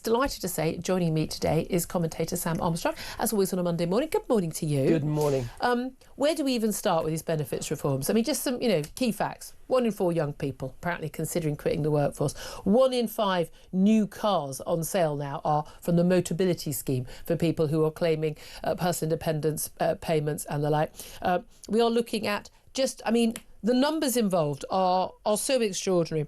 Delighted to say, joining me today is commentator Sam Armstrong, as always on a Monday morning. Good morning to you. Good morning. Where do we even start with these benefits reforms? I mean, just some, key facts. 1 in 4 young people apparently considering quitting the workforce. 1 in 5 new cars on sale now are from the Motability scheme for people who are claiming personal independence payments and the like. We are looking at the numbers involved are so extraordinary.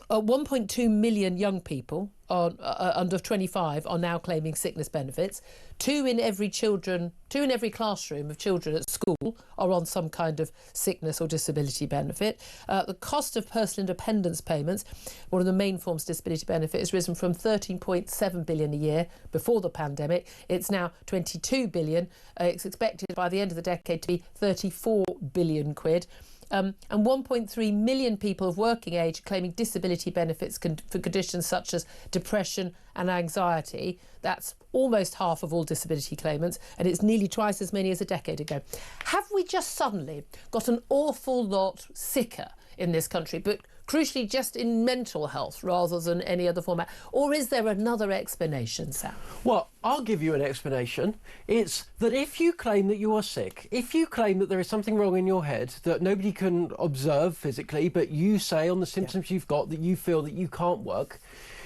1.2 million young people under 25 are now claiming sickness benefits. 2 in every classroom of children at school are on some kind of sickness or disability benefit. The cost of personal independence payments, one of the main forms of disability benefit, has risen from 13.7 billion a year before the pandemic. It's now 22 billion. It's expected by the end of the decade to be 34 billion quid. And 1.3 million people of working age are claiming disability benefits for conditions such as depression and anxiety. That's almost half of all disability claimants, and it's nearly twice as many as a decade ago. Have we just suddenly got an awful lot sicker in this country, but crucially just in mental health rather than any other format? Or is there another explanation, Sam? Well, I'll give you an explanation. It's that if you claim that you are sick, if you claim that there is something wrong in your head that nobody can observe physically, but you say on the symptoms you've got that you feel that you can't work,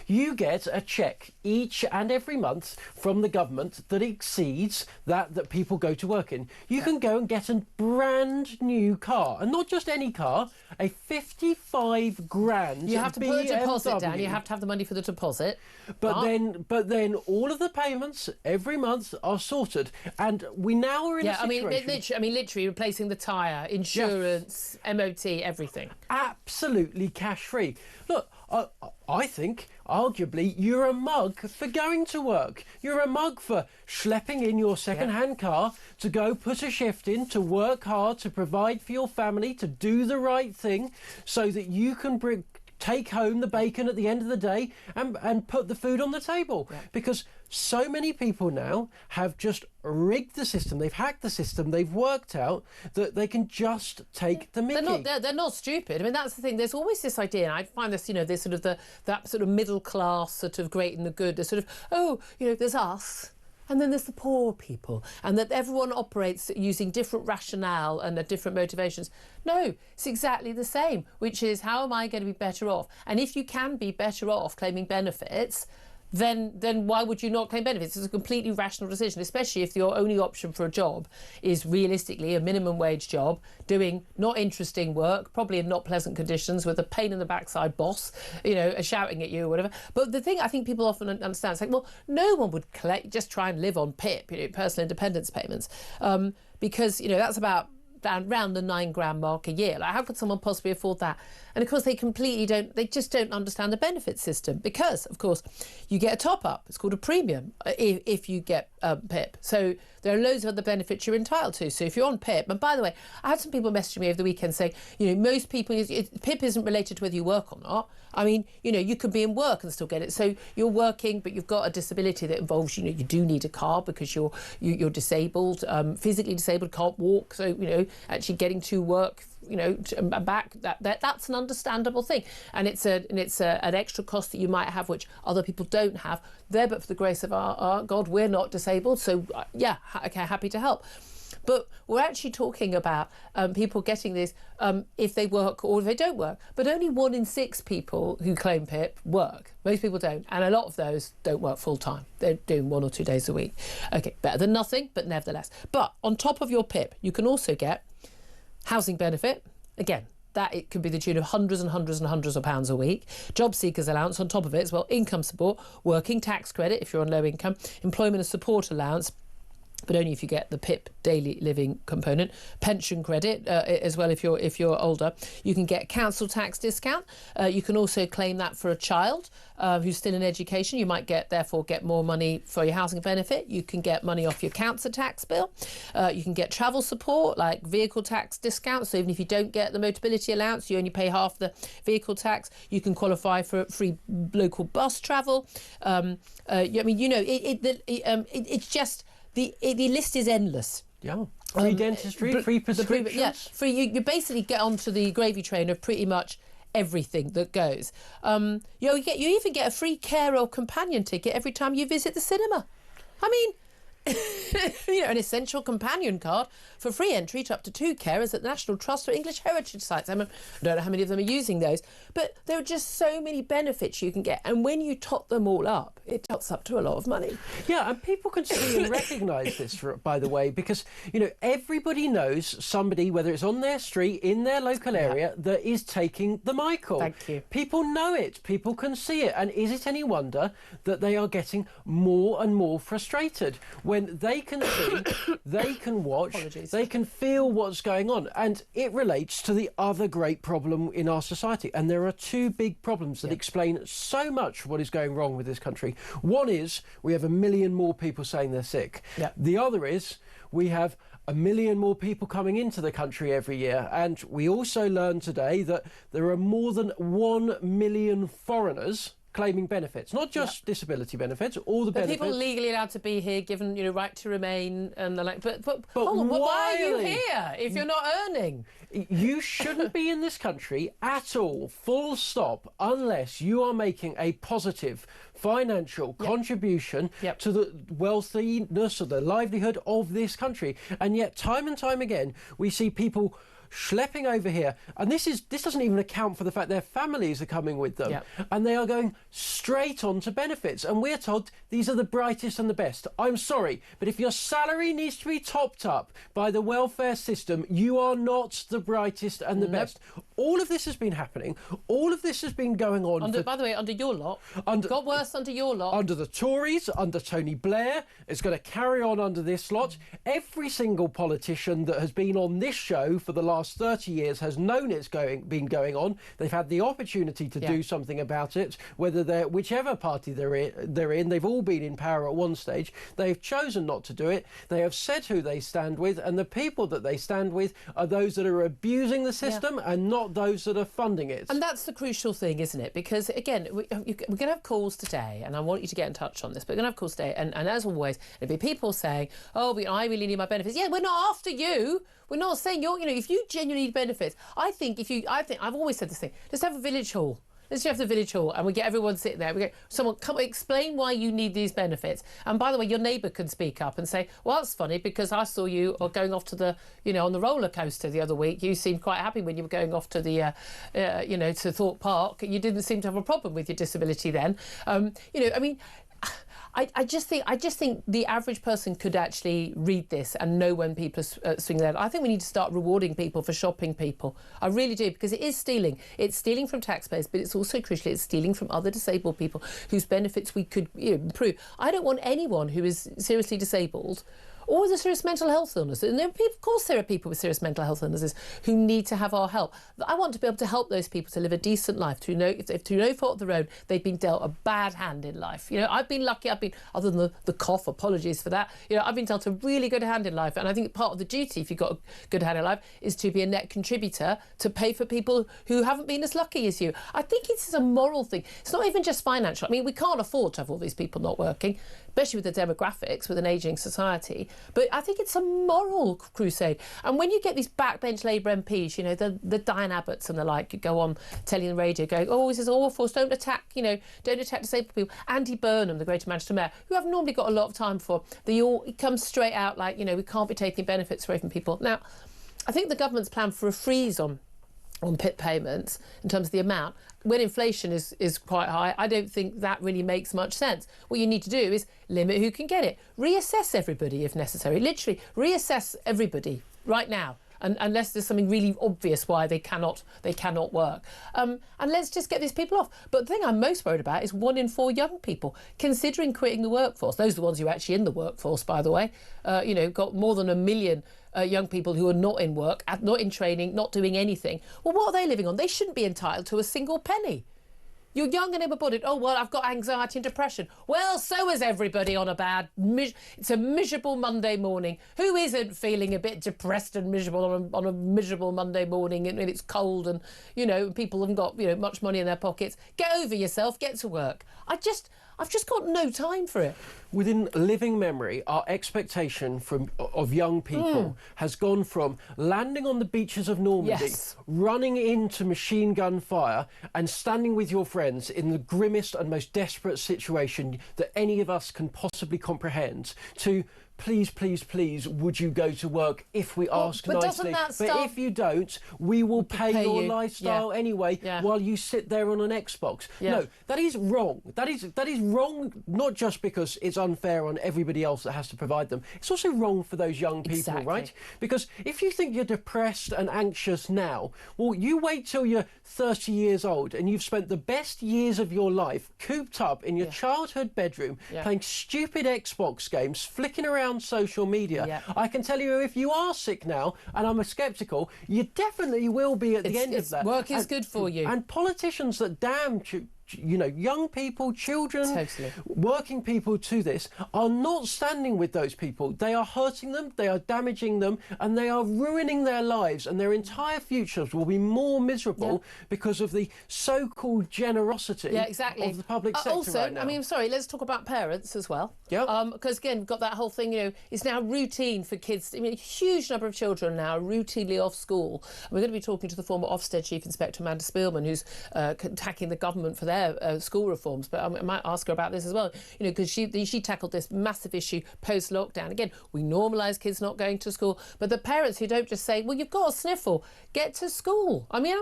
you get a cheque each and every month from the government that exceeds that people go to work in. You can go and get a brand new car, and not just any car, a 55 grand. You have to put a deposit down. You have to have the money for the deposit. But then all of the payments every month are sorted, and we now are in a situation. Literally replacing the tyre, insurance, MOT, everything. Absolutely cash free. Look, I think, arguably, you're a mug for going to work. You're a mug for schlepping in your second-hand car to go put a shift in, to work hard, to provide for your family, to do the right thing so that you can take home the bacon at the end of the day and put the food on the table. Yeah. Because so many people now have just rigged the system, they've hacked the system, they've worked out that they can just take the mickey. They're not stupid. I mean, that's the thing. There's always this idea, and I find this, there's sort of that sort of middle class, sort of great and the good. There's sort of, there's us. And then there's the poor people, and that everyone operates using different rationale and different motivations. No, it's exactly the same, which is, how am I going to be better off? And if you can be better off claiming benefits, then why would you not claim benefits? It's a completely rational decision, especially if your only option for a job is realistically a minimum wage job, doing not interesting work, probably in not pleasant conditions, with a pain in the backside boss, shouting at you or whatever. But the thing I think people often understand is like, well, no one would just try and live on PIP, personal independence payments, because, that's about around the 9 grand mark a year. Like, how could someone possibly afford that? And of course they just don't understand the benefit system, because of course you get a top up. It's called a premium if you get PIP. So there are loads of other benefits you're entitled to. So if you're on PIP, and by the way, I had some people messaging me over the weekend saying, most people, PIP isn't related to whether you work or not. I mean, you could be in work and still get it. So you're working, but you've got a disability that involves, you do need a car because you're disabled, physically disabled, can't walk. So, actually getting to work, and back, that's an understandable thing. And it's an extra cost that you might have, which other people don't have. There, but for the grace of our God, we're not disabled. So, happy to help. But we're actually talking about people getting this if they work or if they don't work. But only 1 in 6 people who claim PIP work. Most people don't. And a lot of those don't work full time. They're doing 1 or 2 days a week. Okay, better than nothing, but nevertheless. But on top of your PIP, you can also get housing benefit. Again, that it could be the tune of hundreds and hundreds and hundreds of pounds a week. Job seekers allowance on top of it as well. Income support, working tax credit if you're on low income, employment and support allowance, but only if you get the PIP daily living component, pension credit as well if you're older. You can get council tax discount. You can also claim that for a child who's still in education. You might therefore get more money for your housing benefit. You can get money off your council tax bill. You can get travel support, like vehicle tax discount. So even if you don't get the Motability allowance, you only pay half the vehicle tax. You can qualify for free local bus travel. It's just the list is endless. Yeah. Free dentistry, free prescriptions. Free. You basically get onto the gravy train of pretty much everything that goes. You even get a free carer or companion ticket every time you visit the cinema. I mean, an essential companion card for free entry to up to 2 carers at the National Trust for English Heritage Sites. I don't know how many of them are using those, but there are just so many benefits you can get. And when you tot them all up, it tots up to a lot of money. Yeah, and people can see and recognise this, by the way, because, everybody knows somebody, whether it's on their street, in their local area, that is taking the Michael. Thank you. People know it. People can see it. And is it any wonder that they are getting more and more frustrated when they can see, they can watch, Apologies. they can feel what's going on? And it relates to the other great problem in our society. And there are 2 big problems that explain so much what is going wrong with this country. One is we have 1 million more people saying they're sick. Yep. The other is we have 1 million more people coming into the country every year. And we also learned today that there are more than 1 million foreigners claiming benefits, not just disability benefits, all the benefits. People legally allowed to be here, given right to remain, and the like. But hold on, why are you here if you're not earning? You shouldn't be in this country at all, full stop, unless you are making a positive financial contribution to the wealthiness or the livelihood of this country. And yet, time and time again, we see people schlepping over here, and this doesn't even account for the fact their families are coming with them, and they are going straight on to benefits, and we're told these are the brightest and the best. I'm sorry, but if your salary needs to be topped up by the welfare system, you are not the brightest and the best. All of this has been happening. All of this has been going on. By the way, under your lot, got worse under your lot. Under the Tories, under Tony Blair, it's going to carry on under this lot. Every single politician that has been on this show for the last 30 years has known it's been going on. They've had the opportunity to do something about it, whether they're whichever party they're in. They've all been in power at one stage. They've chosen not to do it. They have said who they stand with, and the people that they stand with are those that are abusing the system and not those that are funding it. And that's the crucial thing, isn't it? Because again, we're going to have calls today, and I want you to get in touch on this, but we're going to have calls today, and as always, there'll be people saying, I really need my benefits. Yeah, we're not after you. We're not saying if you genuinely need benefits, I think I've always said this thing, just have a village hall. Let's just have the village hall, and we get everyone sitting there. We get someone come explain why you need these benefits. And by the way, your neighbour can speak up and say, "Well, that's funny because I saw you going off to the, on the roller coaster the other week. You seemed quite happy when you were going off to the, to Thorpe Park. You didn't seem to have a problem with your disability then. I just think the average person could actually read this and know when people are swinging their head. I think we need to start rewarding people for shopping people. I really do, because it is stealing. It's stealing from taxpayers, but it's also crucially it's stealing from other disabled people whose benefits we could improve. I don't want anyone who is seriously disabled or with a serious mental health illness. And of course there are people with serious mental health illnesses who need to have our help. I want to be able to help those people to live a decent life, to know if through no fault of their own they've been dealt a bad hand in life. I've been lucky, other than the cough, apologies for that, I've been dealt a really good hand in life. And I think part of the duty, if you've got a good hand in life, is to be a net contributor to pay for people who haven't been as lucky as you. I think it's a moral thing. It's not even just financial. I mean, we can't afford to have all these people not working, especially with the demographics, with an ageing society. But I think it's a moral crusade. And when you get these backbench Labour MPs, the Diane Abbotts and the like, you go on telly and radio going, this is awful, don't attack disabled people. Andy Burnham, the Greater Manchester Mayor, who I've normally got a lot of time for, they all come straight out like, we can't be taking benefits away from people. Now, I think the government's plan for a freeze on PIP payments in terms of the amount, when inflation is quite high, I don't think that really makes much sense. What you need to do is limit who can get it. Reassess everybody if necessary. Literally, reassess everybody right now. And unless there's something really obvious why they cannot work. And let's just get these people off. But the thing I'm most worried about is 1 in 4 young people considering quitting the workforce. Those are the ones who are actually in the workforce, by the way. Got more than 1 million young people who are not in work, not in training, not doing anything. Well, what are they living on? They shouldn't be entitled to a single penny. You're young and able-bodied. Oh, well, I've got anxiety and depression. Well, so is everybody on it's a miserable Monday morning. Who isn't feeling a bit depressed and miserable on a miserable Monday morning and it's cold and, people haven't got, much money in their pockets? Get over yourself. Get to work. I've just got no time for it. within living memory, our expectation of young people has gone from landing on the beaches of Normandy, Yes. running into machine gun fire and standing with your friends in the grimmest and most desperate situation that any of us can possibly comprehend, to please, please, please, would you go to work if we ask but nicely? doesn't that But start- if you don't, we will pay your you. lifestyle Yeah. anyway Yeah. while you sit there on an Xbox. Yeah. No, that is wrong. That is wrong, not just because it's unfair on everybody else that has to provide them. It's also wrong for those young people, Exactly. right? Because if you think you're depressed and anxious now, well, you wait till you're 30 years old and you've spent the best years of your life cooped up in your childhood bedroom playing stupid Xbox games, flicking around social media. Yeah. I can tell you, if you are sick now, and I'm a sceptical, you definitely will be at the end of that. Work is good for you. And politicians that damn young people, children, Totally. working people to this are not standing with those people. They are hurting them, they are damaging them, and they are ruining their lives, and their entire futures will be more miserable because of the so-called generosity exactly. of the public sector Also, right now. I mean, sorry, let's talk about parents as well. Yeah. Because again, we've got that whole thing, it's now routine for kids. I mean, a huge number of children now are routinely off school. And we're going to be talking to the former Ofsted Chief Inspector, Amanda Spielman, who's attacking the government for their school reforms. But I might ask her about this as well, because she tackled this massive issue post-lockdown. Again, we normalise kids not going to school, but the parents who don't just say, well, you've got a sniffle, get to school. I mean,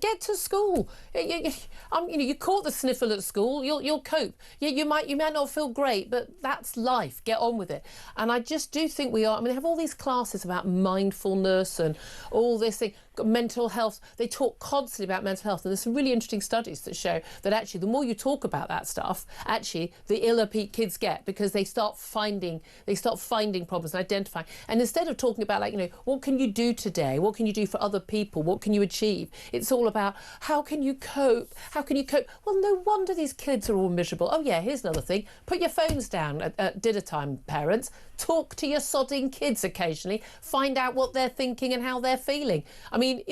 get to school. You caught the sniffle at school, you'll cope. You might not feel great, but that's life. Get on with it. And I just do think we are. I mean, they have all these classes about mindfulness and all this thing, mental health. They talk constantly about mental health, and there's some really interesting studies that show that actually the more you talk about that stuff, actually the iller kids get, because they start finding problems and identifying. And instead of talking about what can you do today, what can you do for other people, what can you achieve, it's all about how can you cope. Well, no wonder these kids are all miserable. Oh yeah, here's another thing: put your phones down at dinner time, parents. Talk to your sodding kids occasionally, find out what they're thinking and how they're feeling. I mean,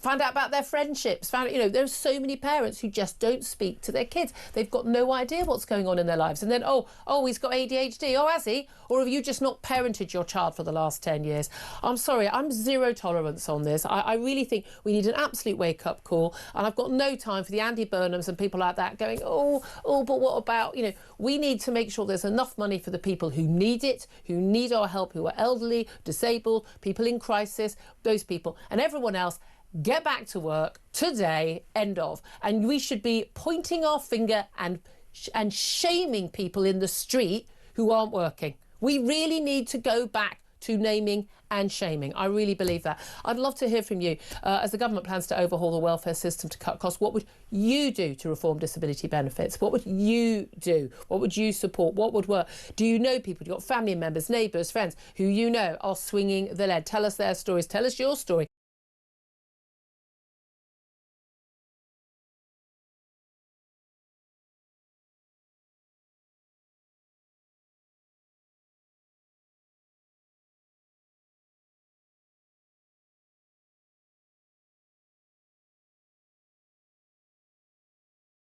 find out about their friendships. There's so many parents who just don't speak to their kids. They've got no idea what's going on in their lives. And then, oh, he's got ADHD. Oh, has he? Or have you just not parented your child for the last 10 years? I'm sorry, I'm zero tolerance on this. I really think we need an absolute wake-up call. And I've got no time for the Andy Burnhams and people like that going, but what about, we need to make sure there's enough money for the people who need it, who need our help, who are elderly, disabled, people in crisis, those people, and everyone else. Get back to work today, end of. And we should be pointing our finger and shaming people in the street who aren't working. We really need to go back to naming and shaming. I really believe that. I'd love to hear from you. As the government plans to overhaul the welfare system to cut costs, what would you do to reform disability benefits? What would you do? What would you support? What would work? Do you know people? You've got family members, neighbours, friends who are swinging the lead? Tell us their stories. Tell us your story.